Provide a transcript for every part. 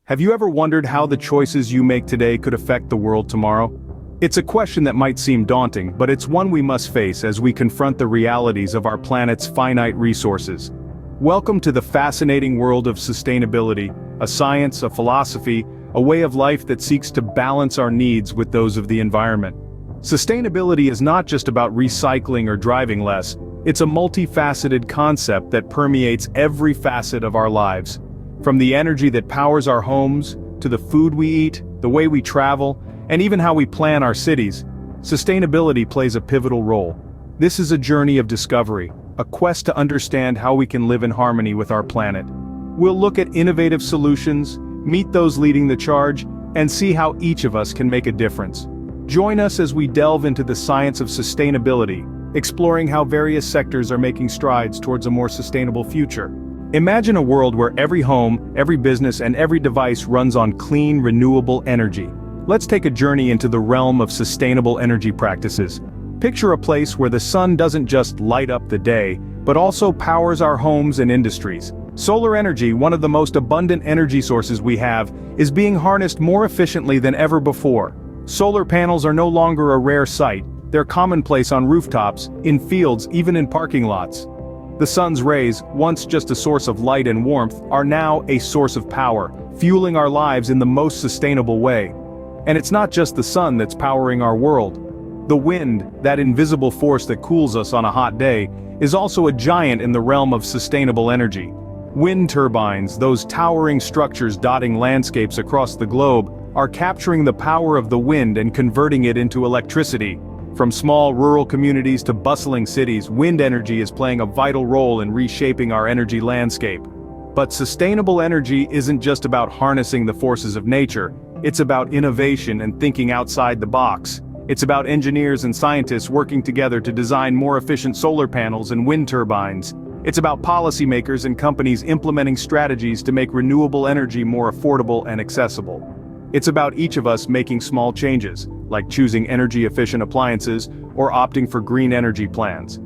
Have you ever wondered how the choices you make today could affect the world tomorrow? It's a question that might seem daunting, but it's one we must face as we confront the realities of our planet's finite resources. Welcome to the fascinating world of sustainability, a science, a philosophy, a way of life that seeks to balance our needs with those of the environment. Sustainability is not just about recycling or driving less, it's a multifaceted concept that permeates every facet of our lives. From the energy that powers our homes, to the food we eat, the way we travel, and even how we plan our cities, sustainability plays a pivotal role. This is a journey of discovery, a quest to understand how we can live in harmony with our planet. We'll look at innovative solutions, meet those leading the charge, and see how each of us can make a difference. Join us as we delve into the science of sustainability, exploring how various sectors are making strides towards a more sustainable future. Imagine a world where every home, every business, and every device runs on clean, renewable energy. Let's take a journey into the realm of sustainable energy practices. Picture a place where the sun doesn't just light up the day, but also powers our homes and industries. Solar energy, one of the most abundant energy sources we have, is being harnessed more efficiently than ever before. Solar panels are no longer a rare sight, they're commonplace on rooftops, in fields, even in parking lots. The sun's rays, once just a source of light and warmth, are now a source of power, fueling our lives in the most sustainable way. And it's not just the sun that's powering our world. The wind, that invisible force that cools us on a hot day, is also a giant in the realm of sustainable energy. Wind turbines, those towering structures dotting landscapes across the globe, are capturing the power of the wind and converting it into electricity. From small rural communities to bustling cities, wind energy is playing a vital role in reshaping our energy landscape. But sustainable energy isn't just about harnessing the forces of nature, it's about innovation and thinking outside the box. It's about engineers and scientists working together to design more efficient solar panels and wind turbines. It's about policymakers and companies implementing strategies to make renewable energy more affordable and accessible. It's about each of us making small changes, like choosing energy-efficient appliances or opting for green energy plans.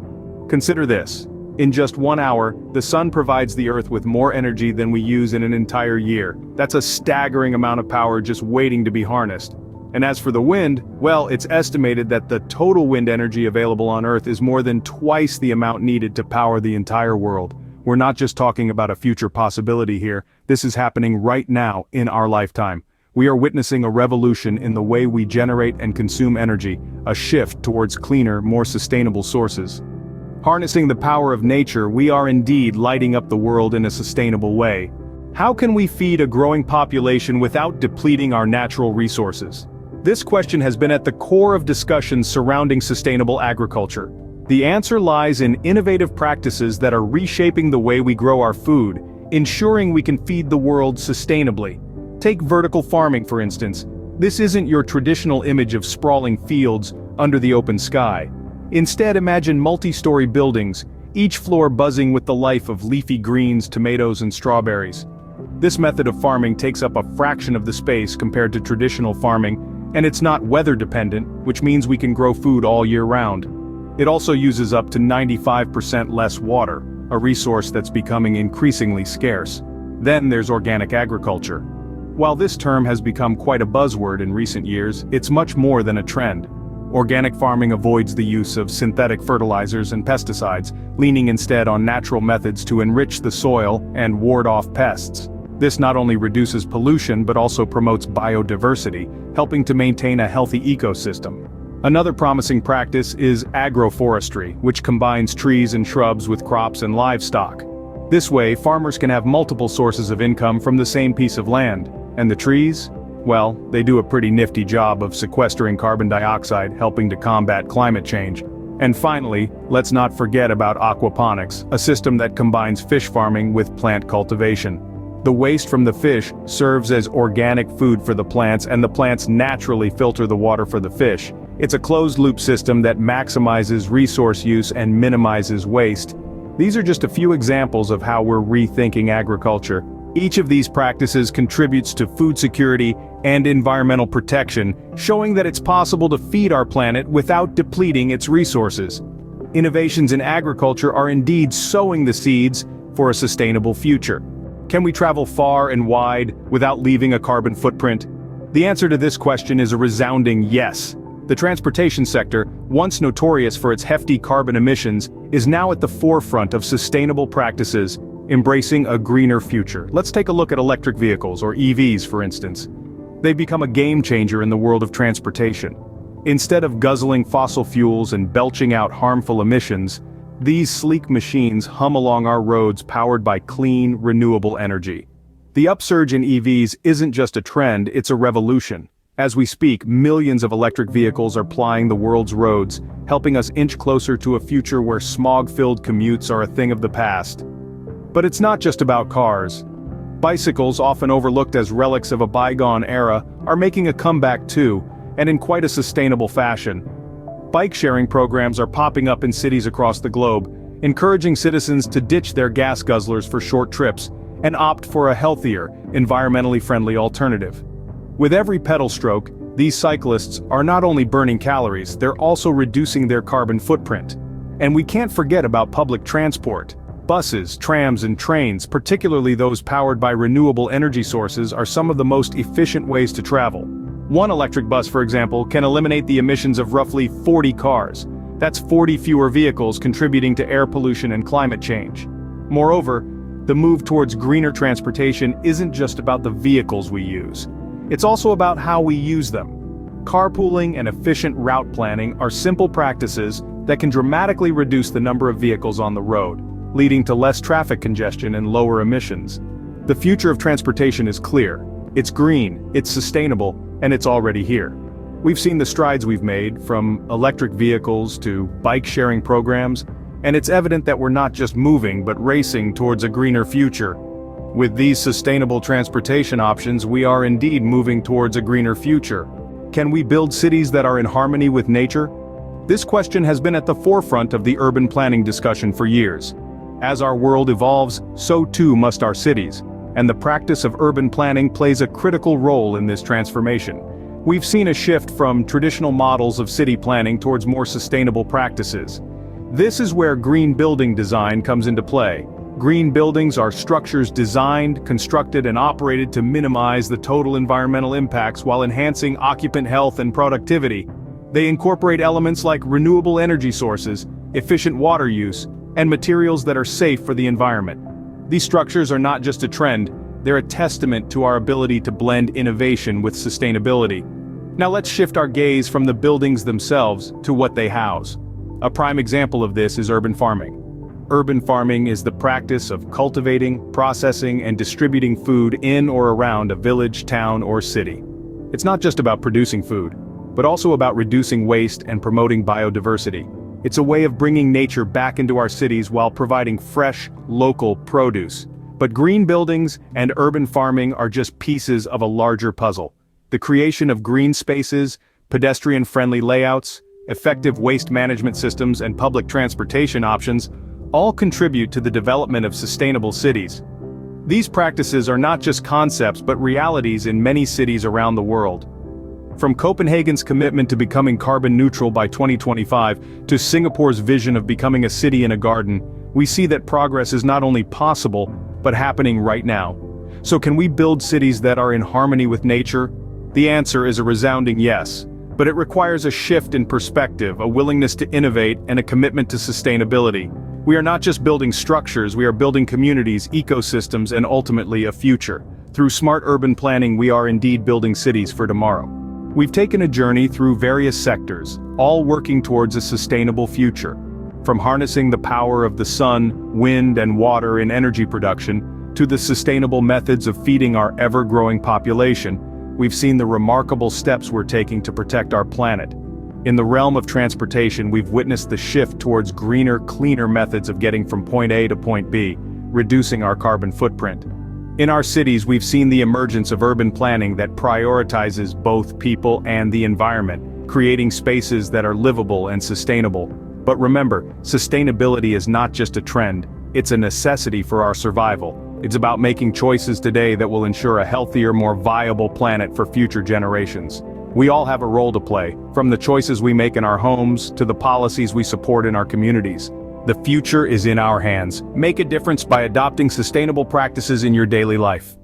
Consider this. In just 1 hour, the sun provides the Earth with more energy than we use in an entire year. That's a staggering amount of power just waiting to be harnessed. And as for the wind, well, it's estimated that the total wind energy available on Earth is more than twice the amount needed to power the entire world. We're not just talking about a future possibility here, this is happening right now in our lifetime. We are witnessing a revolution in the way we generate and consume energy, a shift towards cleaner, more sustainable sources. Harnessing the power of nature, we are indeed lighting up the world in a sustainable way. How can we feed a growing population without depleting our natural resources? This question has been at the core of discussions surrounding sustainable agriculture. The answer lies in innovative practices that are reshaping the way we grow our food, ensuring we can feed the world sustainably. Take vertical farming, for instance. This isn't your traditional image of sprawling fields under the open sky. Instead, imagine multi-story buildings, each floor buzzing with the life of leafy greens, tomatoes, and strawberries. This method of farming takes up a fraction of the space compared to traditional farming, and it's not weather-dependent, which means we can grow food all year round. It also uses up to 95% less water, a resource that's becoming increasingly scarce. Then there's organic agriculture. While this term has become quite a buzzword in recent years, it's much more than a trend. Organic farming avoids the use of synthetic fertilizers and pesticides, leaning instead on natural methods to enrich the soil and ward off pests. This not only reduces pollution but also promotes biodiversity, helping to maintain a healthy ecosystem. Another promising practice is agroforestry, which combines trees and shrubs with crops and livestock. This way, farmers can have multiple sources of income from the same piece of land. And the trees? Well, they do a pretty nifty job of sequestering carbon dioxide, helping to combat climate change. And finally, let's not forget about aquaponics, a system that combines fish farming with plant cultivation. The waste from the fish serves as organic food for the plants, and the plants naturally filter the water for the fish. It's a closed-loop system that maximizes resource use and minimizes waste. These are just a few examples of how we're rethinking agriculture. Each of these practices contributes to food security and environmental protection, showing that it's possible to feed our planet without depleting its resources. Innovations in agriculture are indeed sowing the seeds for a sustainable future. Can we travel far and wide without leaving a carbon footprint? The answer to this question is a resounding yes. The transportation sector, once notorious for its hefty carbon emissions, is now at the forefront of sustainable practices, embracing a greener future. Let's take a look at electric vehicles, or EVs for instance. They've become a game changer in the world of transportation. Instead of guzzling fossil fuels and belching out harmful emissions, these sleek machines hum along our roads powered by clean, renewable energy. The upsurge in EVs isn't just a trend, it's a revolution. As we speak, millions of electric vehicles are plying the world's roads, helping us inch closer to a future where smog-filled commutes are a thing of the past. But it's not just about cars. Bicycles, often overlooked as relics of a bygone era, are making a comeback too, and in quite a sustainable fashion. Bike-sharing programs are popping up in cities across the globe, encouraging citizens to ditch their gas guzzlers for short trips and opt for a healthier, environmentally friendly alternative. With every pedal stroke, these cyclists are not only burning calories, they're also reducing their carbon footprint. And we can't forget about public transport. Buses, trams and trains, particularly those powered by renewable energy sources, are some of the most efficient ways to travel. One electric bus, for example, can eliminate the emissions of roughly 40 cars. That's 40 fewer vehicles contributing to air pollution and climate change. Moreover, the move towards greener transportation isn't just about the vehicles we use. It's also about how we use them. Carpooling and efficient route planning are simple practices that can dramatically reduce the number of vehicles on the road, leading to less traffic congestion and lower emissions. The future of transportation is clear. It's green, it's sustainable, and it's already here. We've seen the strides we've made, from electric vehicles to bike-sharing programs, and it's evident that we're not just moving but racing towards a greener future. With these sustainable transportation options, we are indeed moving towards a greener future. Can we build cities that are in harmony with nature? This question has been at the forefront of the urban planning discussion for years. As our world evolves, so too must our cities, and the practice of urban planning plays a critical role in this transformation. We've seen a shift from traditional models of city planning towards more sustainable practices. This is where green building design comes into play. Green buildings are structures designed, constructed, and operated to minimize the total environmental impacts while enhancing occupant health and productivity. They incorporate elements like renewable energy sources, efficient water use, and materials that are safe for the environment. These structures are not just a trend, they're a testament to our ability to blend innovation with sustainability. Now let's shift our gaze from the buildings themselves to what they house. A prime example of this is urban farming. Urban farming is the practice of cultivating, processing, and distributing food in or around a village, town, or city. It's not just about producing food, but also about reducing waste and promoting biodiversity. It's a way of bringing nature back into our cities while providing fresh, local produce. But green buildings and urban farming are just pieces of a larger puzzle. The creation of green spaces, pedestrian-friendly layouts, effective waste management systems, and public transportation options all contribute to the development of sustainable cities. These practices are not just concepts but realities in many cities around the world. From Copenhagen's commitment to becoming carbon neutral by 2025 to Singapore's vision of becoming a city in a garden, we see that progress is not only possible, but happening right now. So can we build cities that are in harmony with nature? The answer is a resounding yes. But it requires a shift in perspective, a willingness to innovate, and a commitment to sustainability. We are not just building structures, we are building communities, ecosystems, and ultimately a future. Through smart urban planning, we are indeed building cities for tomorrow. We've taken a journey through various sectors, all working towards a sustainable future. From harnessing the power of the sun, wind, and water in energy production, to the sustainable methods of feeding our ever-growing population, we've seen the remarkable steps we're taking to protect our planet. In the realm of transportation, we've witnessed the shift towards greener, cleaner methods of getting from point A to point B, reducing our carbon footprint. In our cities, we've seen the emergence of urban planning that prioritizes both people and the environment, creating spaces that are livable and sustainable. But remember, sustainability is not just a trend, it's a necessity for our survival. It's about making choices today that will ensure a healthier, more viable planet for future generations. We all have a role to play, from the choices we make in our homes to the policies we support in our communities. The future is in our hands. Make a difference by adopting sustainable practices in your daily life.